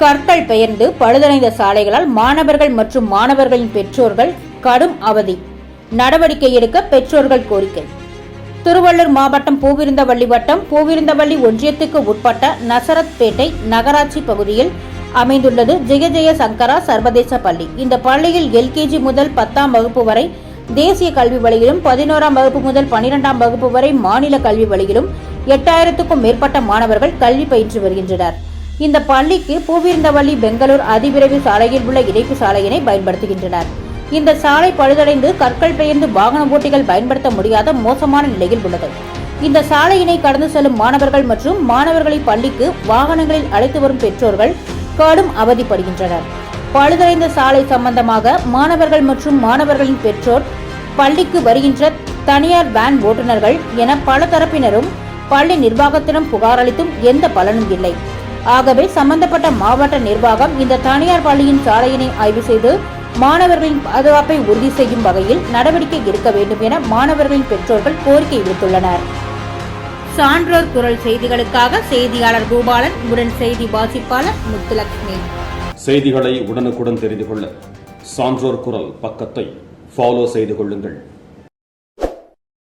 கற்கள் பெயர்ந்து பழுதடைந்த சாலைகளால் மாணவர்கள் மற்றும் மாணவர்களின் பெற்றோர்கள் கடும் அவதி. நடவடிக்கை எடுக்க பெற்றோர்கள் கோரிக்கை. திருவள்ளூர் மாவட்டம் பூவிருந்தவள்ளி வட்டம் பூவிருந்தவள்ளி ஒன்றியத்துக்கு உட்பட்ட நசரத்பேட்டை நகராட்சி பகுதியில் அமைந்துள்ளது ஜெய ஜெய சங்கரா சர்வதேச பள்ளி. இந்த பள்ளியில் எல்கேஜி முதல் 10ஆம் வகுப்பு வரை தேசிய கல்வி வழியிலும் 11ஆம் வகுப்பு முதல் 12ஆம் வகுப்பு வரை மாநில கல்வி வழியிலும் 8000க்கும் மேற்பட்ட மாணவர்கள் கல்வி பயின்று வருகின்றனர். இந்த பள்ளிக்கு பூவிருந்தவள்ளி பெங்களூர் அதிவிரைவு சாலையில் உள்ள இணைப்பு சாலையினை பயன்படுத்துகின்றனர். இந்த சாலை பழுதடைந்து கற்கள் பெயர்ந்து வாகன ஓட்டிகள் பயன்படுத்த முடியாத மோசமான நிலையில் உள்ளது. இந்த சாலையினை கடந்து செல்லும் மாணவர்கள் மற்றும் மாணவர்களை பள்ளிக்கு வாகனங்களில் அழைத்து வரும் பெற்றோர்கள் கடும் அவதிப்படுகின்றனர். பழுதடைந்த சாலை சம்பந்தமாக மாணவர்கள் மற்றும் மாணவர்களின் பெற்றோர், பள்ளிக்கு வருகின்ற தனியார் வேன் ஓட்டுநர்கள் என பல தரப்பினரும் பள்ளி நிர்வாகத்திடம் புகார் அளித்தும் எந்த பலனும் இல்லை. ஆகவே சம்பந்தப்பட்ட மாவட்ட நிர்வாகம் இந்த தனியார் பள்ளியின் சாலையினை ஆய்வு செய்து மாணவர்களின் பாதுகாப்பை உறுதி செய்யும் வகையில் நடவடிக்கை எடுக்க வேண்டும் என மாணவர்களின் பெற்றோர்கள் கோரிக்கை விடுத்துள்ளனர். சான்றோர் குரல் செய்திகளுக்காக செய்தியாளர் கோபாலன், உடன் செய்தி வாசிப்பாளர் முத்துலட்சுமி. செய்திகளை உடனுக்குடன் தெரிந்து கொள்ள சான்றோர் குரல் பக்கத்தை ஃபாலோ செய்து கொள்ளுங்கள்.